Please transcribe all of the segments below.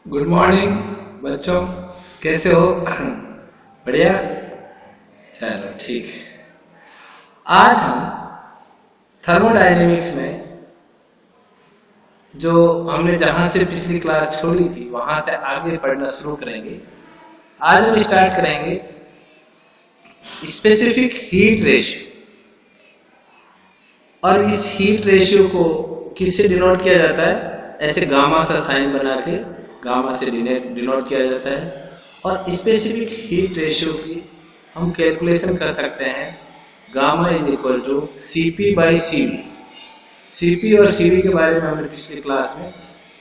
Good morning बच्चों, कैसे हो? बढ़िया। चलो ठीक। आज हम थर्मोडायनेमिक्स में जो हमने जहां से पिछली क्लास छोड़ी थी वहां से आगे पढ़ना शुरू करेंगे। आज हम स्टार्ट करेंगे स्पेसिफिक हीट रेशियो। और इस हीट रेशियो को किससे डिनोट किया जाता है? ऐसे गामा सा साइन बना के गामा से डिनोट किया जाता है। और स्पेसिफिक हीट रेशियो की हम कैलकुलेशन कर सकते हैं। Gamma is equal to Cp by Cv। Cp और Cv के बारे में हमने पिछली क्लास में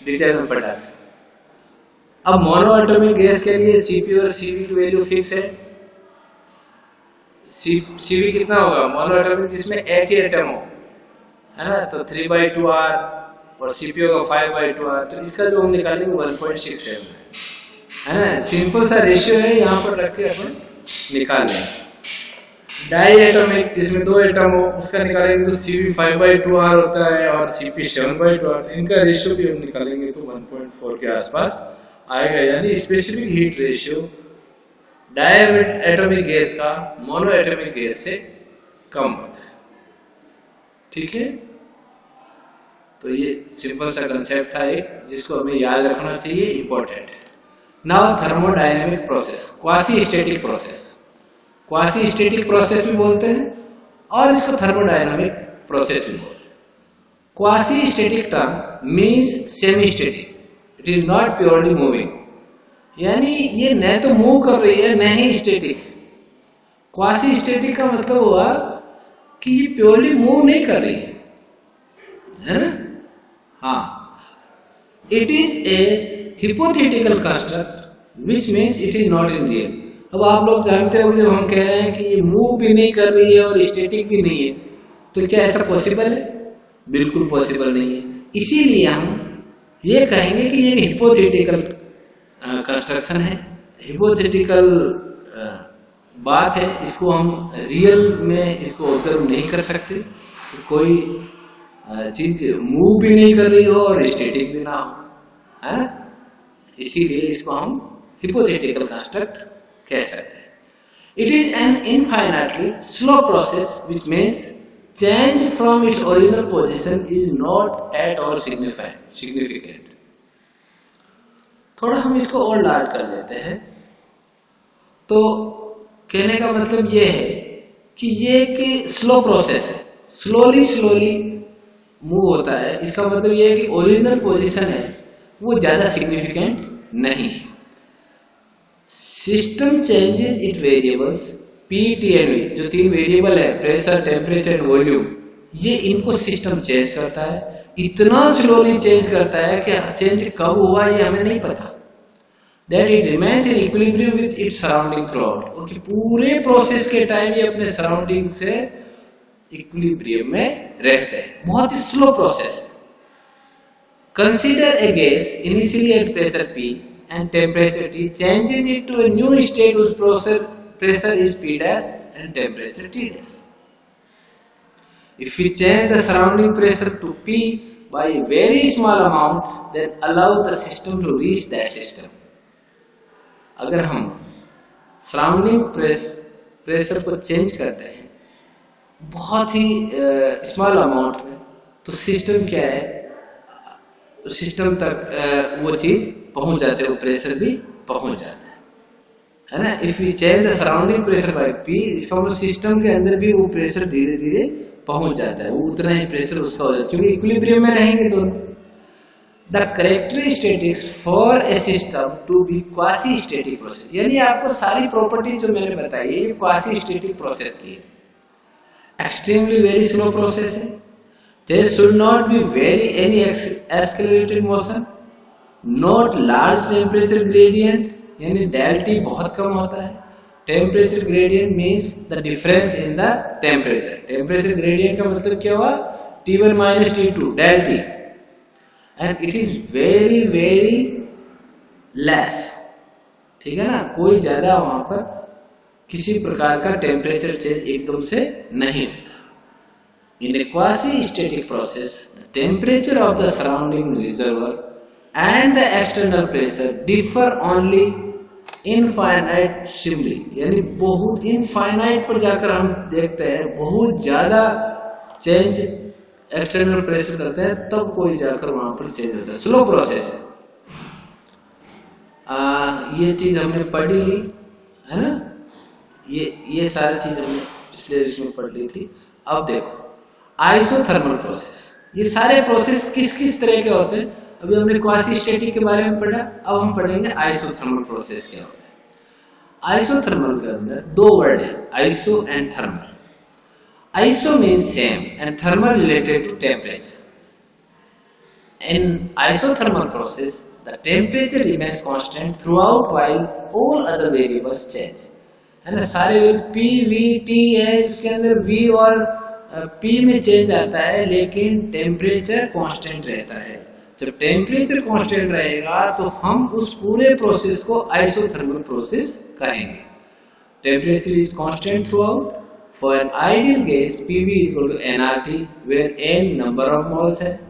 डिटेल में पढ़ा था। अब मोनो एटॉमिक गैस के लिए Cp और Cv की वैल्यू फिक्स है। Cv कितना होगा? मोनो एटॉमिक जिसमें एक ही एटम हो, है ना, तो 3/2r और Cp होगा 5/2r। तो इसका जो हम निकालेंगे 1.67 है ना। सिंपल सा रेशियो है, यहाँ पर रख के अपन निकाल लें। डाई एटॉमिक जिसमें दो एटम हो उसका निकालेंगे तो Cp 5/2r होता है और Cp 7/2r। तो इनका रेशियो भी हम निकालेंगे तो 1.4 के आसपास आएगा। यानी specific heat ratio diatomic gas का मोनो एटॉमिक गैस से कम होता है। ठीक है, तो ये सिंपल सा कंसेप्ट था एक, जिसको हमें याद रखना चाहिए, इंपॉर्टेंट है। Now thermodynamic process, quasi static process. Quasi static process भी बोलते हैं और इसको थर्मोडायनेमिक प्रोसेस भी बोलते हैं। Quasi static term means semi static, it is not purely moving. यानी ये न तो मूव कर रही है न ही स्टैटिक। क्वासी स्टैटिक का मतलब हुआ कि ये प्योरली मूव नहीं कर रही है ना। हाँ, it is a hypothetical construct which means it is not in real। अब आप लोग जानते हो, जब हम कह रहे हैं कि ये मूव भी नहीं कर रही है और स्टैटिक भी नहीं है, तो क्या ऐसा पॉसिबल है? बिल्कुल पॉसिबल नहीं है। इसीलिए हम ये कहेंगे कि ये हिपोथेटिकल कंस्ट्रक्शन है, हिपोथेटिकल बात है। इसको हम रियल में इसको ऑब्जर्व नहीं कर सकते। कोई चीज मूव भी नहीं कर रही हो और स्टैटिक भी ना हो, है ना। इसीलिए इसको हम हिपोथेटिकल कंस्ट्रक्ट कह सकते हैं। It is an infinitely slow process which means change from its original position is not at all significant. थोड़ा हम इसको और लार्ज कर लेते हैं। तो कहने का मतलब ये है कि ये एक स्लो प्रोसेस है, स्लोली मूव होता है। इसका मतलब ये है कि ओरिजिनल पोजीशन है वो ज्यादा सिग्निफिकेंट नहीं है। System changes it variables P, T and V, जो तीन वेरिएबल है, प्रेशर, टेम्परेचर एंड वॉल्यूम, ये इनको सिस्टम चेंज करता है। इतना स्लोली चेंज करता है कि चेंज कब हुआ ये हमें नहीं पता। That it remains in equilibrium with its surrounding through out. Okay, पूरे प्रोसेस के टाइम ये अपने सराउंडिंग से इक्विलिब्रियम में रहते हैं। बहुत ही स्लो प्रोसेस है। Consider a gas initially at pressure P and temperature T changes it to a new state whose pressure is P dash and temperature T dash. If we change the surrounding pressure to P by a very small amount, then allow the system to reach that system. अगर हम surrounding pressure को change करते हैं बहुत ही small amount में, तो system क्या है, सिस्टम तक वो चीज पहुंच जाते हैं, वो प्रेशर भी पहुंच जाता है ना। If we change the surrounding pressure by P, इसका मतलब सिस्टम के अंदर भी वो प्रेशर धीरे धीरे पहुंच जाता है, वो उतना ही प्रेशर उसका हो जाता है, क्योंकि इक्विलिब्रियम में रहेंगे दोनों। The characteristics for a system to be quasi static process, यानी आपको सारी प्रॉपर्टी जो मैंने बताई है ये क्वासी स्टैटिक प्रोसेस की है। एक्सट्रीमली वेरी स्लो प्रोसेस है। There should not be any accelerated motion, not large temperature gradient, यानी del T बहुत कम होता है। Temperature gradient means the difference in the temperature. Temperature gradient का मतलब क्या हुआ? T1 minus T2 del T, and it is very less। ठीक है ना, कोई ज्यादा वहां पर किसी प्रकार का टेम्परेचर चेंज एकदम से नहीं होता। In a quasi-static process, the temperature of the surrounding reservoir and the external pressure differ only infinitesimally, यानी बहुत इनफाइनाइट पर जाकर हम देखते हैं बहुत ज्यादा चेंज एक्सटर्नल प्रेशर करते हैं तब कोई जाकर वहां पर चेंज होता है, स्लो प्रोसेस है। ये चीज हमने पढ़ी ली है ना, ये सारी चीज हमने पिछले इसमें पढ़ ली थी। अब देखो आइसोथर्मल प्रोसेस, ये सारे प्रोसेस किस किस तरह के होते हैं। अभी हमने क्वासी स्टैटिक के बारे में पढ़ा, अब हम पढ़ेंगे आइसोथर्मल प्रोसेस क्या होता है। आइसोथर्मल के अंदर दो वर्ड है, iso and thermal. Iso means same and thermal related to temperature. In isothermal process, the temperature remains constant throughout while all other variables change. है ना, सारे P, V, T है, इसके अंदर V और P में चेंज आता है लेकिन टेम्परेचर कांस्टेंट रहता है। जब टेम्परेचर कांस्टेंट रहेगा तो हम उस पूरे प्रोसेस को आइसोथर्मल प्रोसेस कहेंगे। Temperature is constant throughout. For an ideal gas PV is equal to nRT where n number of moles है,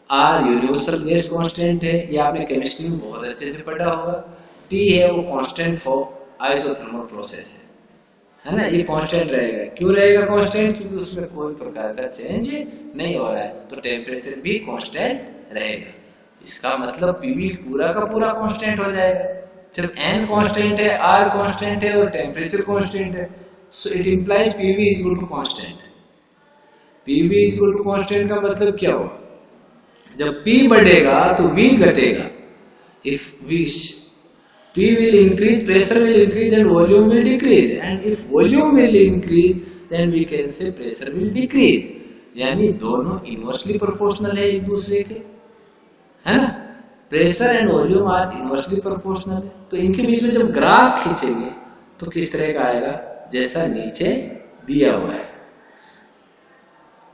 R यूनिवर्सल गैस कांस्टेंट है, ये आपने केमिस्ट्री में बहुत अच्छे से पढ़ा होगा। T है वो कांस्टेंट फॉर आइसोथर्मल प्रोसेस है ना, ये कांस्टेंट रहेगा। क्यों रहेगा कांस्टेंट? क्योंकि उसमें कोई प्रकार का चेंज नहीं हो रहा है तो टेम्परेचर भी कांस्टेंट रहेगा। इसका मतलब PV पूरा का पूरा कांस्टेंट हो जाएगा। जब n कांस्टेंट है, R कांस्टेंट है और टेम्परेचर कांस्टेंट है, so it implies PV is equal to constant. PV is equal to constant का मतलब क्या होगा? जब P बढ़ेगा तो V घटेगा। If P will increase, pressure will increase and volume will decrease, and if volume will increase then we can say pressure will decrease। यानी दोनों इनवर्सली प्रोपोर्शनल है एक दूसरे के, है ना। Pressure and volume are inversely proportional है, तो इनके बीच में जब ग्राफ खींचेंगे तो किस तरह का आएगा? जैसा नीचे दिया हुआ है,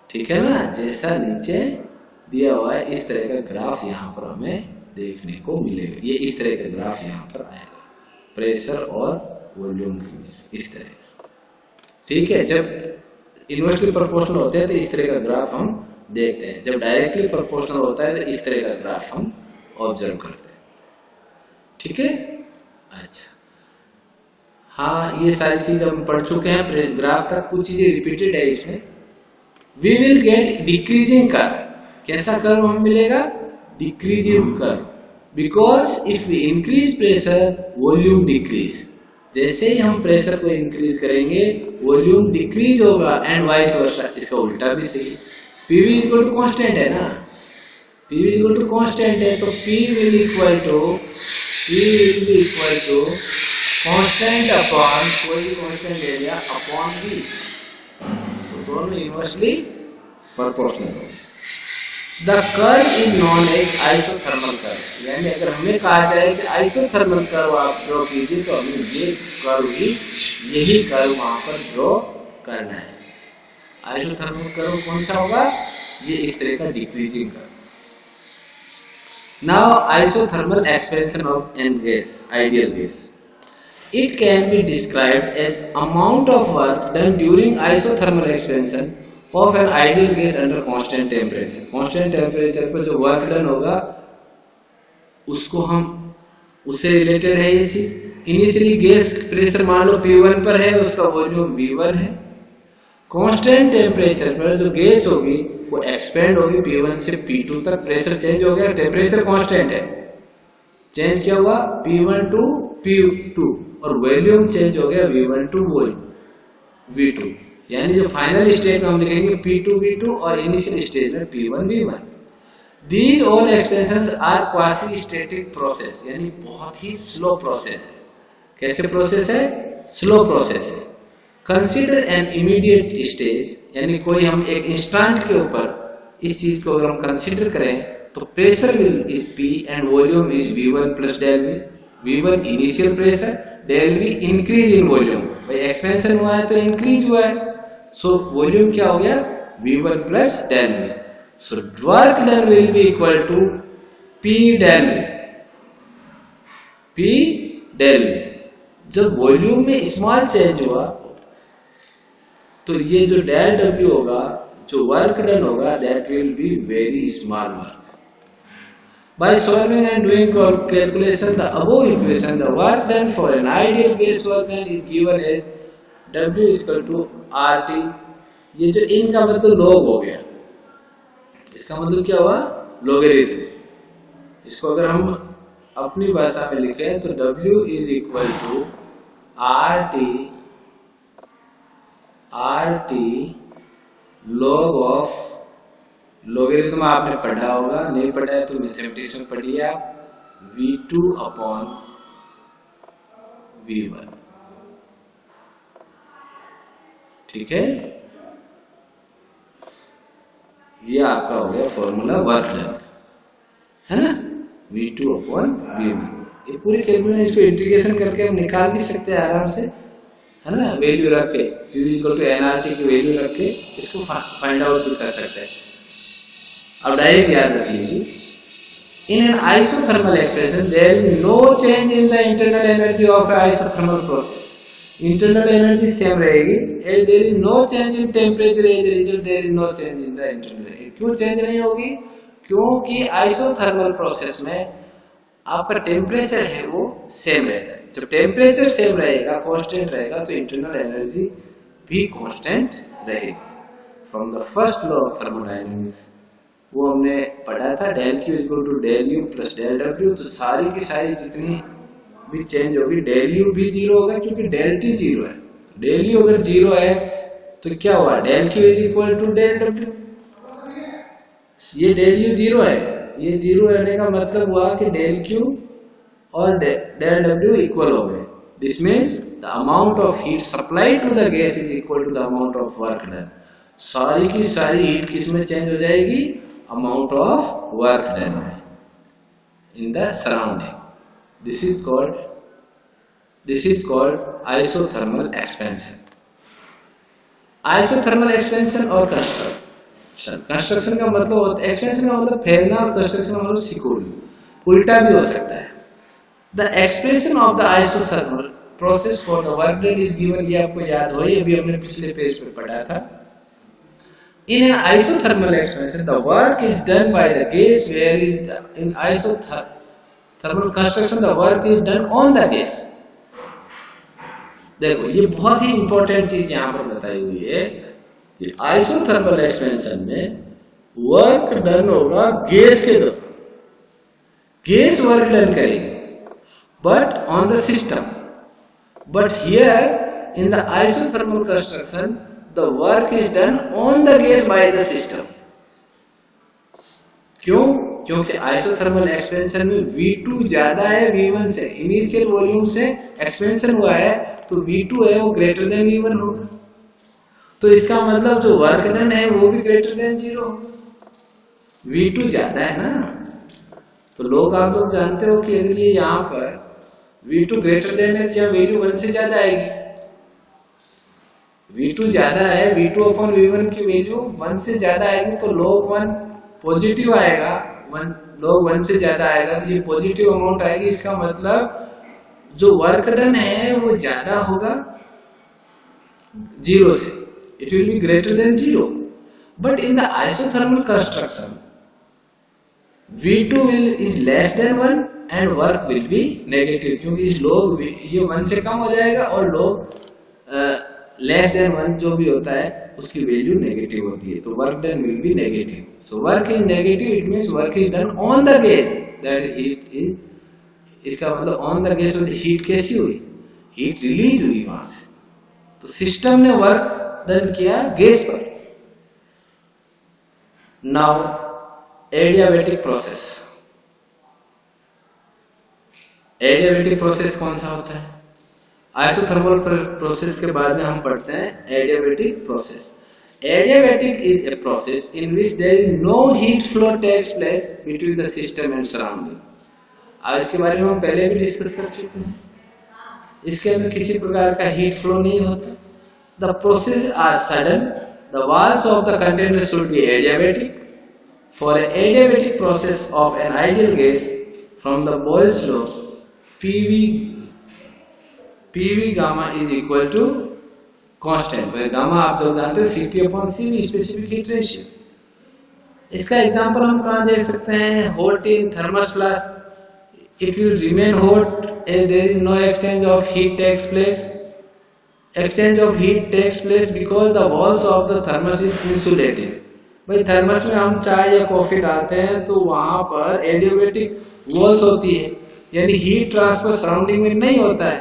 ठीक है ना, जैसा नीचे दिया हुआ है इस तरह का ग्राफ यहाँ पर हमें देखने को मिलेगा। ये इस तरह का ग्राफ यहाँ पर आएगा, प्रेशर और वॉल्यूम के बीच इस तरह, ठीक है। जब इनवर्सली प्रोपोर्शनल होते हैं तो इस तरह का ग्राफ हम देखते हैं, जब डायरेक्टली प्रोपोर्शनल होता है तो इस तरह का ग्राफ हम ऑब्जर्व करते हैं, ठीक है। अच्छा, हाँ, ये सारी चीज हम पढ़ चुके हैं ग्राफ तक, कुछ चीजें रिपीटेड है इसमें। We will get decreasing curve, कैसा कर्व हमें मिलेगा? Decreasing curve, because if we increase pressure volume decrease. जैसे ही हम प्रेशर को इंक्रीज करेंगे वॉल्यूम डिक्रीज होगा एंड वाइस वर्सा, इसका उल्टा भी सही। PV is equal to constant है ना, PV is equal to constant है तो P will equal to constant upon कोई कांस्टेंट एरिया अपॉन V, तो दोनों इनवर्सली प्रोपोर्शनल हो। The curve is known as isothermal curve, यानी अगर हमें कहा जाए कि आइसोथर्मल कर्व आप ड्रॉ कीजिए तो हमें ये कर्व ही, यही कर्व वहां पर ड्रॉ करना है। आइसोथर्मल कर्व कौन सा होगा? ये इस तरह का decreasing curve. Now isothermal expansion of an gas, ideal gas. It can be described as amount of work done during isothermal expansion of an ideal gas under constant temperature। constant temperature पर जो work done होगा उसको हम, उससे related है ये चीज। Initially gas pressure मान लो P1 पर है, उसका वॉल्यूम V1 है। कांस्टेंट टेम्परेचर पर जो गैस होगी वो एक्सपेंड होगी P1 से P2 तक। प्रेशर चेंज हो गया, टेम्परेचर कांस्टेंट है, चेंज क्या हुआ? P1 टू P2, और वॉल्यूम चेंज हो गया V1 टू V2। यानी जो फाइनल स्टेज में हम लिखेंगे P2 V2 और इनिशियल स्टेज में P1 V1। These all expansions are quasi static process, यानी बहुत ही स्लो प्रोसेस है। कैसे प्रोसेस है? स्लो प्रोसेस है। Consider an immediate stage, यानी कोई हम एक इंस्टेंट के ऊपर इस चीज को अगर हम कंसीडर करें तो pressure will is P and volume is V1 plus del V। V1 initial pressure, del V increase in volume, भाई एक्सपेंशन हुआ है तो इंक्रीज हुआ है, सो वॉल्यूम क्या हो गया? V1 plus del V। So work done will be equal to P del V, P del V। जब वॉल्यूम में स्मॉल चेंज हुआ तो ये जो डेल W होगा, जो वर्क डन होगा, that will be very small work. By solving and doing calculation the above equation, the work done for an ideal gas workman is given as W is equal to RT. ये जो इनका मतलब log हो गया, इसका मतलब क्या हुआ? लोगेरिथम. इसको अगर हम अपनी भाषा में लिखें तो W is equal to RT log of, logarithm आपने पढ़ा होगा, नहीं पढ़ा है तो मैथमेटिक्स में पढ़िए आप, V2 अपॉन V1. ठीक है, ये आपका हो गया फॉर्मूला वर्क डन, है ना, V2 अपॉन V1. ये पूरी कैलकुलेशन, इसको इंटीग्रेशन करके हम निकाल भी सकते हैं आराम से, है ना, वैल्यू रख के Q इक्वल टू nRT की वैल्यू रख के इसको फाइंड आउट भी कर सकते हैं. अब डायरेक्ट याद रख लीजिए, in an isothermal expression there is no change in the internal energy of isothermal process. Internal energy same रहेगी, as there is no change in temperature, as result there is no change in the internal. क्यों change नहीं होगी? क्योंकि isothermal process में आपका temperature है वो same रहता है. जब टेम्परेचर सेम रहेगा, कांस्टेंट रहेगा, तो इंटरनल एनर्जी भी कांस्टेंट रहेगी. From the first law of thermodynamics वो हमने पढ़ा था, del Q equal to del U plus del W. तो सारी की सारी जितनी भी चेंज होगी, डेल U भी जीरो होगा क्योंकि डेल T जीरो है. डेल U अगर जीरो है तो क्या हुआ? Del Q is equal to del W. ये डेल U जीरो है, ये जीरो रहने का मतलब हुआ कि डेल Q और डेल W इक्वल हो गए. This means the amount of heat supplied to the gas is equal to the amount of work done. सारी की सारी हीट किस में चेंज हो जाएगी? Amount of work done in the surrounding. This is called isothermal expansion. Isothermal expansion और construction का मतलब, एक्सपेंशन का मतलब फैलना और कंस्ट्रक्शन का मतलब सिकुड़ना, उल्टा भी हो सकता है. The expression of the isothermal process for the work done is given. ये आपको याद हो, ये भी हमने पिछले पेज पे पढ़ा था. In an isothermal expansion, the work is done by the gas, whereas in isothermal construction, the work is done on the gas. देखो, ये बहुत ही इंपॉर्टेंट चीज यहाँ पर बताई हुई है कि आइसोथर्मल एक्सपेंशन में वर्क डन होगा गैस के द्वारा. गैस वर्क डन करेगी, but on the system. But here in the isothermal construction the work is done on the gas by the system. क्यों? क्योंकि आइसोथर्मल एक्सपेंशन में V2 ज्यादा है V1 से, इनिशियल वॉल्यूम से एक्सपेंशन हुआ है तो V2 है वो ग्रेटर देन V1 होगा. तो इसका मतलब जो वर्क डन है वो भी ग्रेटर देन 0 होगा. V2 ज्यादा है ना, तो आप लोग जानते हो कि अगर ये यहाँ पर V2 ग्रेटर देन है तो यहाँ वैल्यू 1 से ज्यादा आएगी. V2 ज्यादा है, V2 अपॉन V1 की वैल्यू 1 से ज्यादा आएगी तो log 1 पॉजिटिव आएगा, log 1 से ज्यादा आएगा तो ये पॉजिटिव अमाउंट आएगी. इसका मतलब जो वर्क डन है वो ज्यादा होगा 0 से, it will be greater than 0. But in the isothermal construction, V2 is less than 1 and work will be negative, क्योंकि इस log ये 1 से कम हो जाएगा और log लेस देन 1 जो भी होता है उसकी वैल्यू नेगेटिव होती है, तो work done will B negative. So work is negative, it means work is done on the gas, that is heat is. इसका मतलब ऑन द गैस मतलब हीट कैसी हुई? हीट रिलीज हुई वहां से, तो सिस्टम ने वर्क डन किया गैस पर. Now adiabatic process. Adiabatic process कौन सा होता है? आइसोथर्मल प्रोसेस के बाद में हम पढ़ते हैं adiabatic process. Adiabatic is a process in which there is no heat flow takes place between the system and surrounding. आज इसके बारे में हम पहले भी डिस्कस कर चुके हैं. इसके अंदर किसी प्रकार का हीट फ्लो नहीं होता. The process are sudden. The walls of the container should be adiabatic. For an adiabatic process of an ideal gas from the Boyle's law, PV gamma is equal to constant, where gamma आप लोग जानते हैं Cp upon Cv, specific heat ratio. इसका example हम कहाँ देख सकते हैं? Hot in thermos flask, it will remain hot as there is no exchange of heat takes place. Exchange of heat takes place because the walls of the thermos is insulated. भाई thermos में हम चाय या coffee डालते हैं तो वहां पर एडियाबैटिक वॉल्स होती है, यानी हीट ट्रांसफर सराउंडिंग में नहीं होता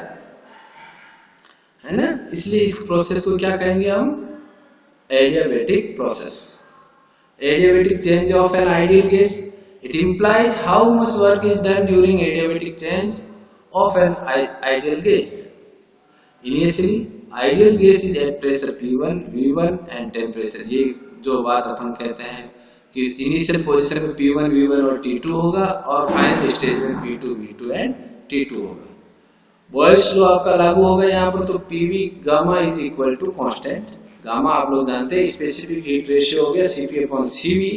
है ना, इसलिए इस प्रोसेस को क्या कहेंगे हम? Adiabatic process. Adiabatic change of an ideal gas. It implies how much work is done during adiabatic change of an ideal gas. Initially, ideal gas is at pressure P1, V1 and temperature. ये जो बात अपन कहते हैं कि initial position में P1, V1 और T2 होगा और फाइनल स्टेज में P2, V2 एंड T2 होगा। बॉयल्स लॉ आपका लागू होगा यहाँ पर, तो PV gamma is equal to constant. Gamma आप लोग जानते हैं स्पेसिफिक हीट रेशियो हो गया Cp/Cv।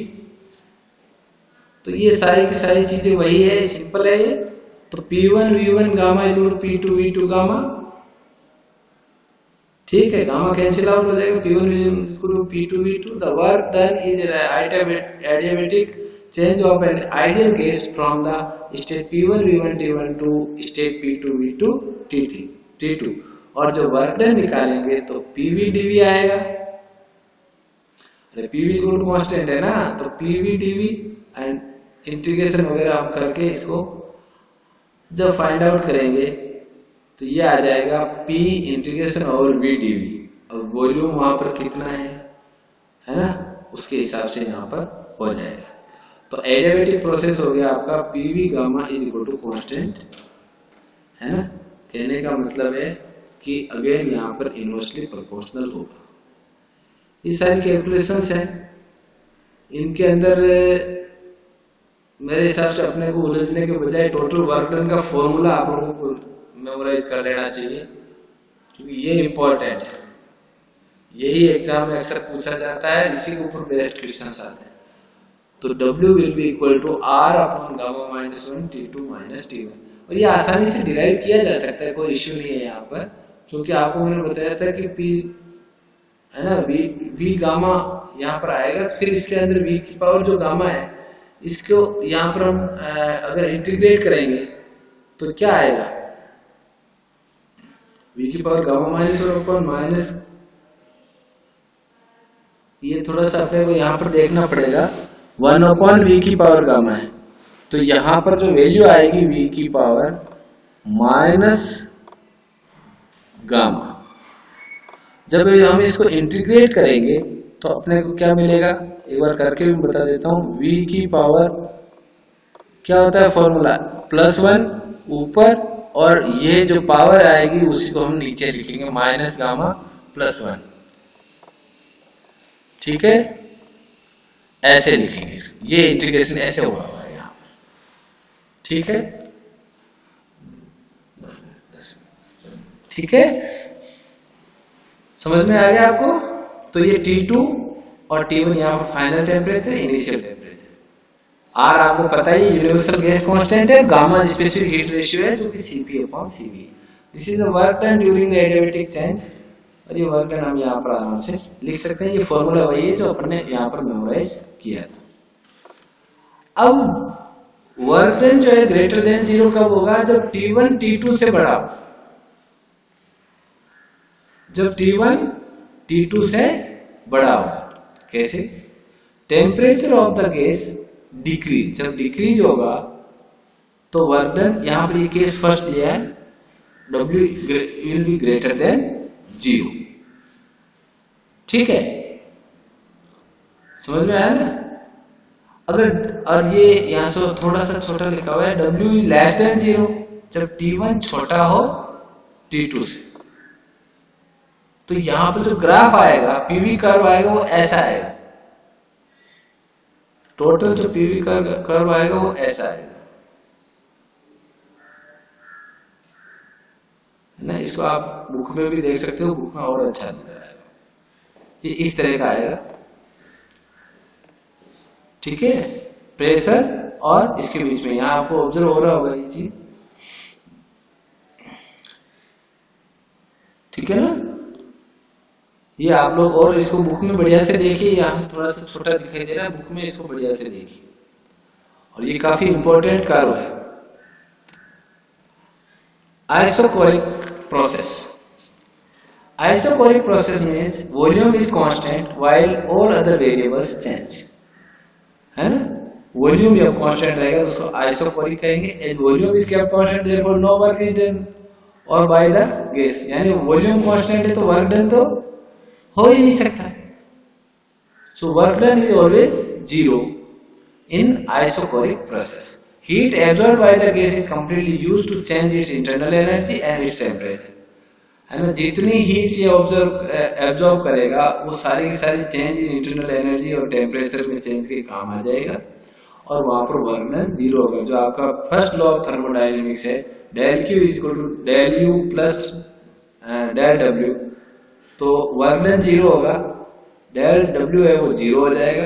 तो ये सारी की सारी चीजें वही है, सिंपल है ये। तो P1 V1 gamma is equal to P2 V2 gamma, ठीक है, गामा कैंसिल आउट हो जाएगा, P1 V1 is equal to P2 V2। The work done is adiabatic change of an ideal gas from the state P1 V1 T1 to state P2 V2 T2। और जो work done निकालेंगे तो PV dV आएगा, अरे PV equal constant है ना, तो PV dV and integration वगैरह हम करके इसको जब फाइंड आउट करेंगे तो ये आ जाएगा P integration over V dV। अब वॉल्यूम वहां पर कितना है ना, उसके हिसाब से यहाँ पर हो जाएगा। तो एडियाबैटिक प्रोसेस हो गया आपका PV gamma is equal to constant, है ना। कहने का मतलब है कि अगेन यहाँ पर इनवर्सली प्रोपोर्शनल होगा। ये सारी कैलकुलेशंस हैं, इनके अंदर मेरे हिसाब से अपने को उलझने के बजाय टोटल वर्क डन का फॉर्मूला आप लोगों को मेमोराइज कर लेना चाहिए, क्योंकि ये इंपॉर्टेंट है। यही एग्जाम में अक्सर पूछा जाता है, इसी के ऊपर बेस्ट क्वेश्चंस आते हैं। तो W will be equal to R upon gamma minus 1 T2 minus T1, और ये आसानी से डिराइव किया जा सकता है, कोई इश्यू नहीं है यहाँ पर, क्योंकि आपको मैंने बताया था कि P है ना, V गामा यहाँ पर आएगा, फिर इसके अंदर V की पावर जो गामा है इसको यहाँ पर हम अगर इंटीग्रेट करेंगे तो क्या आएगा? V की power gamma minus 1 upon minus, ये थोड़ा सा अपने को यहाँ पर देखना पड़ेगा, 1 अपॉन V की पावर गामा है, तो यहाँ पर जो वैल्यू आएगी V की पावर माइनस गामा, जब हम इसको इंटीग्रेट करेंगे तो अपने को क्या मिलेगा, एक बार करके भी बता देता हूं। V की पावर क्या होता है फॉर्मूला, +1 ऊपर, और ये जो पावर आएगी उसी को हम नीचे लिखेंगे, माइनस गामा +1, ठीक है, ऐसे लिखेंगे इसको। ये इंटीग्रेशन ऐसे हुआ हुआ है यहाँ पर, ठीक है, ठीक है, समझ में आ गया आपको? तो ये T2 और T1 यहाँ पर final temperature, initial temperature. R आपको पता है यूनिवर्सल गैस कांस्टेंट है, गामा स्पेसिफिक हीट रेशियो है जो कि Cp/Cv। This is the work done during the adiabatic change, और ये वर्क डन हम यहाँ पर आराम से लिख सकते हैं। ये फॉर्मूला वही है जो अपन ने यहाँ पर मेमोराइज किया था। अब वर्क डन जो है ग्रेटर देन 0 कब होगा? जब T1 T2 से बड़ा हो, जब T1 T2 से बड़ा होगा। कैसे? Temperature of the gas decrease, जब डिक्रीज होगा तो वर्क डन, यहाँ पर ये केस फर्स्ट दिया है, W will be greater than 0, ठीक है, समझ में आया ना? अगर, और ये यहाँ से थोड़ा सा छोटा लिखा हुआ है, W इज लेस देन 0, जब T1 छोटा हो T2 से। तो यहां पर जो ग्राफ आएगा, पीवी कर्व आएगा, वो ऐसा आएगा, टोटल जो पीवी कर्व आएगा वो ऐसा आएगा, है ना। इसको आप बुक में भी देख सकते हो, बुक में और अच्छा नजर आएगा, ये इस तरह का आएगा, ठीक है। प्रेशर और इसके बीच में, यहां आपको ऑब्जर्व हो रहा होगा ये चीज, ठीक है ना। ये आप लोग और इसको बुक में बढ़िया से देखिए, यहाँ से थोड़ा सा छोटा दिखाई दे रहा है, बुक में इसको बढ़िया से देखिए, और ये काफी इंपॉर्टेंट कर्व है। Isochoric process, isochoric process means volume is constant while all other variables change, है ना। वॉल्यूम जब कांस्टेंट रहेगा उसको आइसोकोरिक कहेंगे। As volume is kept constant therefore no work is done और बाय द गैस, यानी volume constant है तो वर्क डन तो हो ही नहीं सकता। So work done is always zero in isochoric process. Heat absorbed by the gas is completely used to change its internal energy and its temperature, है ना। जितनी हीट ये एब्जॉर्ब करेगा वो सारी की सारी चेंज इन इंटरनल एनर्जी और टेम्परेचर में चेंज के काम आ जाएगा, और वहां पर वर्क डन जीरो होगा। जो आपका फर्स्ट लॉ ऑफ थर्मोडायनेमिक्स है, del Q is equal to del U plus del W, तो वर्क डन जीरो होगा, डेल डब्ल्यू है वो जीरो हो जाएगा,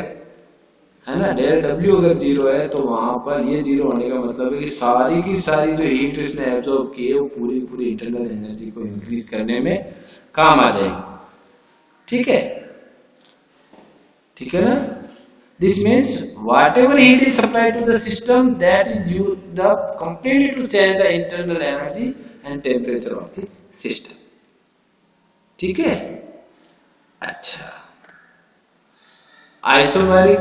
है ना। डेल डब्ल्यू अगर जीरो है तो वहां पर ये जीरो होने का मतलब है कि सारी की सारी जो हीट इसने एब्जॉर्ब की है वो पूरी पूरी इंटरनल एनर्जी को इंक्रीज करने में काम आ जाएगी। ठीक है, ठीक है ना। This means whatever heat is supplied to the system that is used up completely to change the internal energy and temperature of the system। ठीक है, अच्छा। आइसोबैरिक,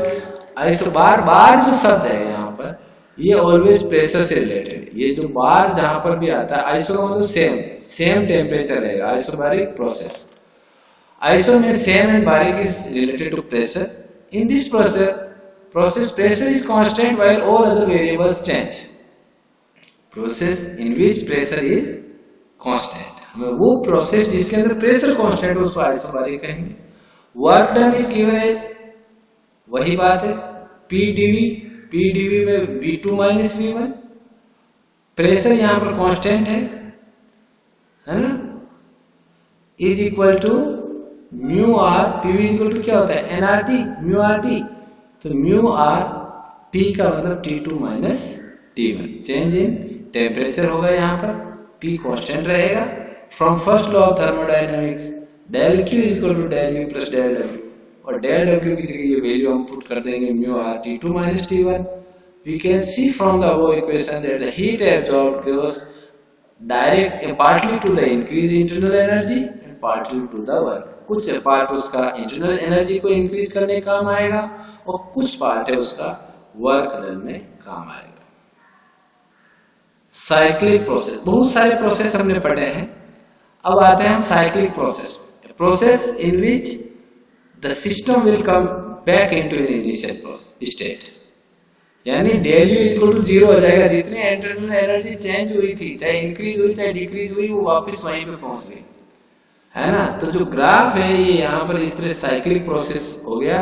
आइसो बार बार जो शब्द है यहाँ पर ये ऑलवेज प्रेशर से रिलेटेड, ये जो बार जहां पर भी आता है, आइसो का मतलब सेम, सेम टेम्परेचर रहेगा, आइसोबैरिक प्रोसेस। आइसो में same and baric is related to pressure. In this process pressure is constant while all other variables change। Process in which pressure is constant, हमें वो process जिसके अंदर pressure constant है उसको isobaric कहेंगे। Work done is given as, वही बात है, पीडीवी में V2 माइनस V1, प्रेशर यहां पर कांस्टेंट है ना, is equal to mu R, PV equal to क्या होता है एनआरटी, म्यू आर टी, तो म्यू आर टी का मतलब T2 minus T1। Change in temperature होगा यहाँ पर, P कांस्टेंट रहेगा। From first law of thermodynamics del Q is equal to del U plus del W, और डेल W की जगह ये वैल्यू हम पुट कर देंगे mu R T2 minus T1। We can see from the above equation that the heat absorbed goes direct partly to the increase internal energy and partly to the work. कुछ part उसका internal energy को increase करने काम आएगा और कुछ part है उसका वर्क डन में काम आएगा। साइक्लिक प्रोसेस, बहुत सारे प्रोसेस हमने पढ़े हैं, अब आते हैं हम cyclic process. Process in which the system will come back into an initial state, यानी del U equal to zero हो जाएगा। जितनी इंटरनल एनर्जी चेंज हुई थी, चाहे इंक्रीज हुई चाहे डिक्रीज हुई, वो वापस वहीं पे पहुंच गई, है ना। तो जो ग्राफ है ये यहाँ पर इस तरह साइक्लिक प्रोसेस हो गया,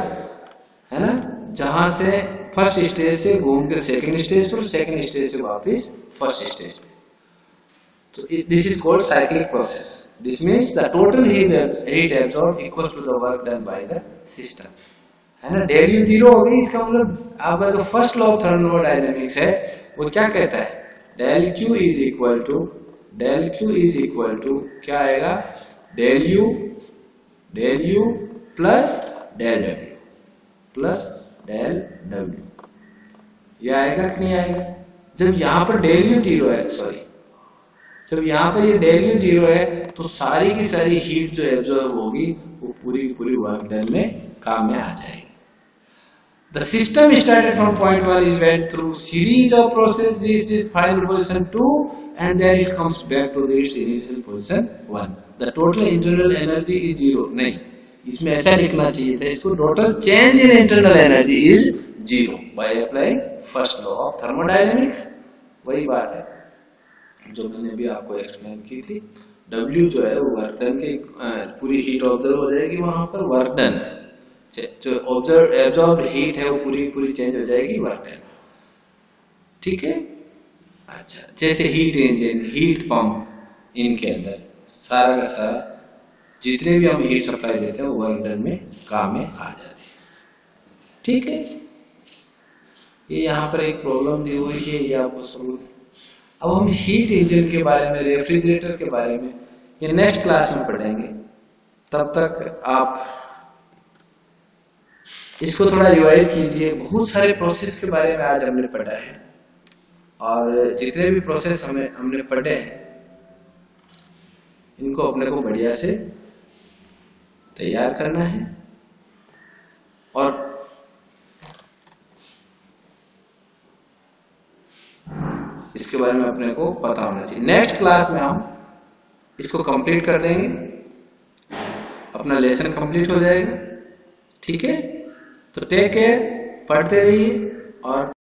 है ना, जहां से फर्स्ट स्टेज से घूम के सेकंड स्टेज पर, सेकंड स्टेज से वापस फर्स्ट स्टेज पे। तो this is called cyclic process. This means the total heat absorbed equals to the work done by the system, है ना। डेल यू जीरो हो गई, इसका मतलब आपका जो फर्स्ट लॉ ऑफ थर्मोडायनेमिक्स है वो क्या कहता है, del Q is equal to क्या आएगा, del U plus del W, ये आएगा कि नहीं आएगा। जब यहाँ पर डेल यू जीरो है, सॉरी, जब यहाँ पर ये डेल यू जीरो है तो सारी की सारी हीट जो एब्जॉर्ब होगी वो पूरी पूरी वर्क डन में काम में आ जाएगी। The system started from point 1, is went through series of processes, reached its final position 2, and then it comes back to its initial position 1. The total internal energy is 0. नहीं, इसमें ऐसा लिखना चाहिए था, इसको total change in internal energy is 0 by applying first law of thermodynamics। वही बात है जो मैंने अभी आपको एक्सप्लेन की थी। W जो है वो वर्क डन के पूरी हीट ऑब्जर्व हो जाएगी, वहां पर वर्क डन जो एब्जॉर्ब्ड हीट है वो पूरी पूरी चेंज हो जाएगी वर्क डन। ठीक है, अच्छा, जैसे हीट इंजन, हीट पंप, इनके अंदर सारा का सारा जितने भी हम हीट सप्लाई देते हैं वो वर्क डन में काम में आ जाती है। ठीक है, ये यहाँ पर एक प्रॉब्लम दी हुई है, ये आपको सॉल्व। अब हम हीट इंजन के बारे में, रेफ्रिजरेटर के बारे में ये नेक्स्ट क्लास में पढ़ेंगे। तब तक आप इसको थोड़ा रिवाइज कीजिए। बहुत सारे प्रोसेस के बारे में आज हमने पढ़ा है, और जितने भी प्रोसेस हमने पढ़े हैं इनको अपने को बढ़िया से तैयार करना है, और इसके बारे में अपने को पता होना चाहिए। नेक्स्ट क्लास में हम इसको कंप्लीट कर देंगे, अपना लेसन कंप्लीट हो जाएगा। ठीक है, तो टेक केयर, पढ़ते रहिए और